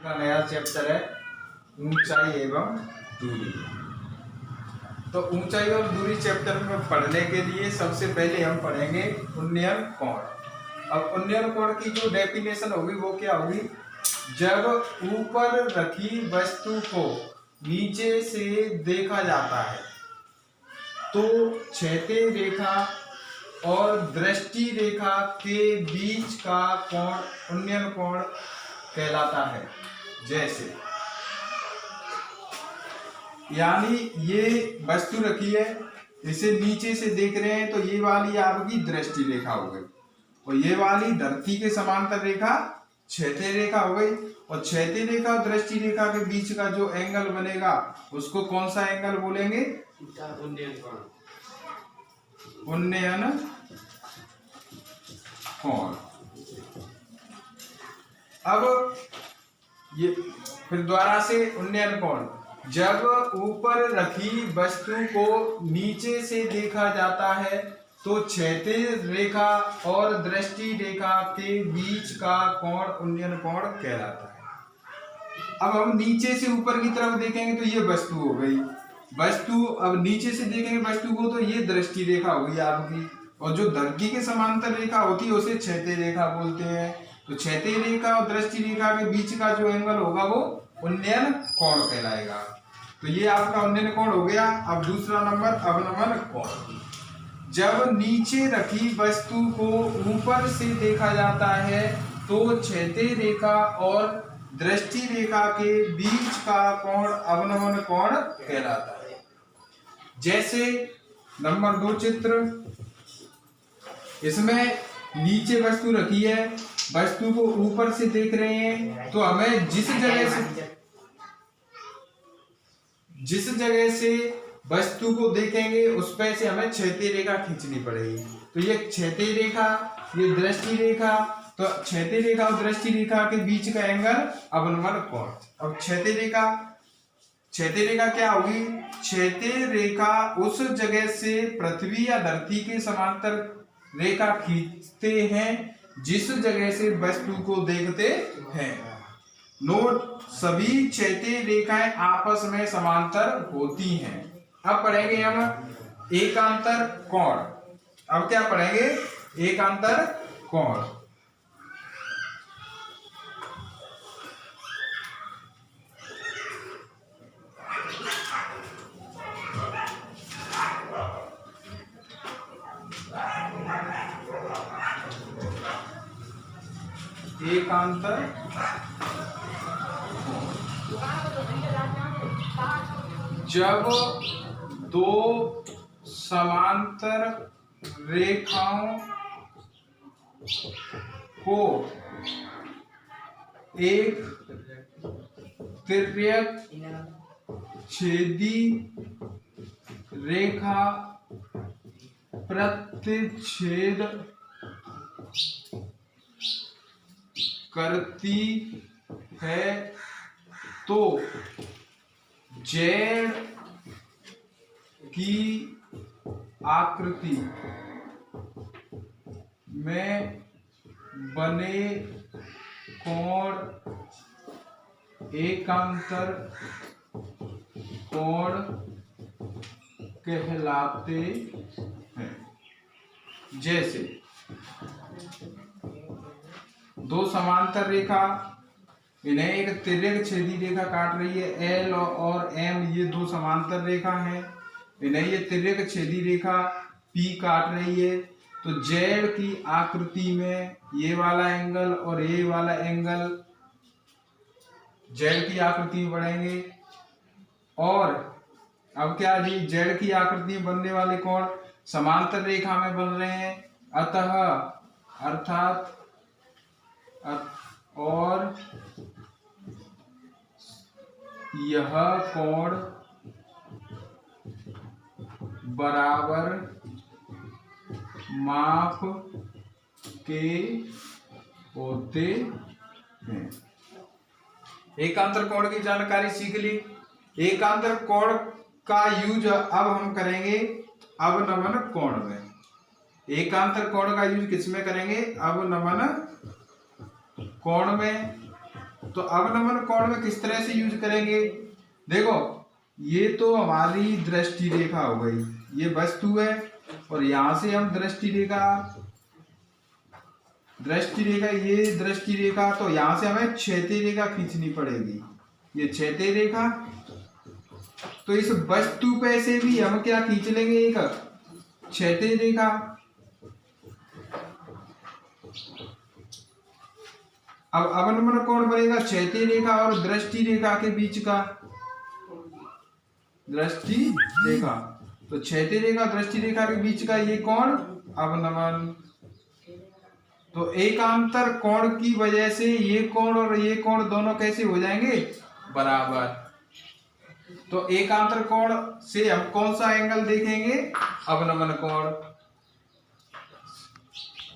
का नया चैप्टर है ऊंचाई एवं दूरी। तो ऊंचाई और दूरी चैप्टर में पढ़ने के लिए सबसे पहले हम पढ़ेंगे उन्नयन कोण। अब उन्नयन कोण की जो डेफिनेशन होगी वो क्या होगी? जब ऊपर रखी वस्तु को नीचे से देखा जाता है तो क्षैतिज रेखा और दृष्टि रेखा के बीच का कोण उन्नयन कोण कहलाता है। जैसे यानी ये वस्तु रखी है, इसे नीचे से देख रहे हैं तो ये वाली आपकी दृष्टि रेखा हो गई और ये वाली धरती के समांतर रेखा क्षैतिज रेखा हो गई। और क्षैतिज रेखा और दृष्टि रेखा के बीच का जो एंगल बनेगा उसको कौन सा एंगल बोलेंगे? उन्नयन कोण। अब ये फिर दोबारा से उन्नयन कोण, जब ऊपर रखी वस्तु को नीचे से देखा जाता है तो क्षैतिज रेखा और दृष्टि रेखा के बीच का कोण उन्नयन कोण कहलाता है। अब हम नीचे से ऊपर की तरफ देखेंगे तो ये वस्तु हो गई, वस्तु अब नीचे से देखेंगे वस्तु को तो ये दृष्टि रेखा होगी आपकी, और जो धरती के समांतर रेखा होती है उसे क्षैतिज रेखा बोलते हैं। तो क्षैतिज रेखा और दृष्टि रेखा के बीच का जो एंगल होगा वो उन्नयन कोण कहलाएगा। तो ये आपका उन्नयन कोण हो गया। अब दूसरा नंबर अवनमन कोण, जब नीचे रखी वस्तु को ऊपर से देखा जाता है तो क्षैतिज रेखा और दृष्टि रेखा के बीच का कोण अवनमन कोण कहलाता है। जैसे नंबर 2 चित्र, इसमें नीचे वस्तु रखी है, वस्तु को ऊपर से देख रहे हैं तो हमें जिस जगह से वस्तु को देखेंगे उस पे से हमें क्षैतिज रेखा खींचनी पड़ेगी। तो ये क्षैतिज रेखा, ये दृष्टि रेखा, तो क्षैतिज रेखा और दृष्टि रेखा के बीच का एंगल अवनमन कोण। अब क्षैतिज रेखा क्या होगी? क्षैतिज रेखा उस जगह से पृथ्वी या धरती के समांतर रेखा खींचते हैं जिस जगह से वस्तु को देखते हैं। नोट, सभी क्षैतिज रेखाएं आपस में समांतर होती हैं। अब पढ़ेंगे हम एकांतर कोण। अब क्या पढ़ेंगे? एकांतर कोण। एकांतर जब दो समांतर रेखाओं को एक तिर्यक छेदी रेखा प्रतिच्छेद करती है तो जेड की आकृति में बने कोण एकांतर कोण कहलाते हैं। जैसे दो समांतर रेखा, इन्हें एक तिर्यक छेदी रेखा काट रही है, एल और एम ये दो समांतर रेखा हैं, इन्हें ये तिर्यक छेदी रेखा पी काट रही है। तो जेड की आकृति में ये वाला एंगल और ये वाला एंगल जेड की आकृति में बढ़ेंगे। और अब क्या जी, जेड की आकृति में बनने वाले कोण समांतर रेखा में बन रहे हैं, अर्थात और यह कोण बराबर माप के होते हैं। एकांतर कोण की जानकारी सीख ली। एकांतर कोण का यूज अब हम करेंगे अवनमन कोण में। एकांतर कोण का यूज किस में करेंगे? अवनमन कोण में। तो अवनमन कोण में किस तरह से यूज करेंगे? देखो, ये तो हमारी दृष्टि रेखा हो गई, ये वस्तु है, और यहां से हम दृष्टि रेखा, ये दृष्टि रेखा, तो यहां से हमें क्षैतिज रेखा खींचनी पड़ेगी, ये क्षैतिज रेखा। तो इस वस्तु पे से भी हम क्या खींच लेंगे? एक क्षैतिज रेखा। अब अवनमन कोण बनेगा क्षैतिज रेखा और दृष्टि रेखा के बीच का, दृष्टि रेखा। तो क्षैतिज रेखा दृष्टि रेखा के बीच का ये कोण अवनमन। तो एकांतर कोण की वजह से ये कोण और ये कोण दोनों कैसे हो जाएंगे? बराबर। तो एकांतर कोण से हम कौन सा एंगल देखेंगे? अवनमन कोण।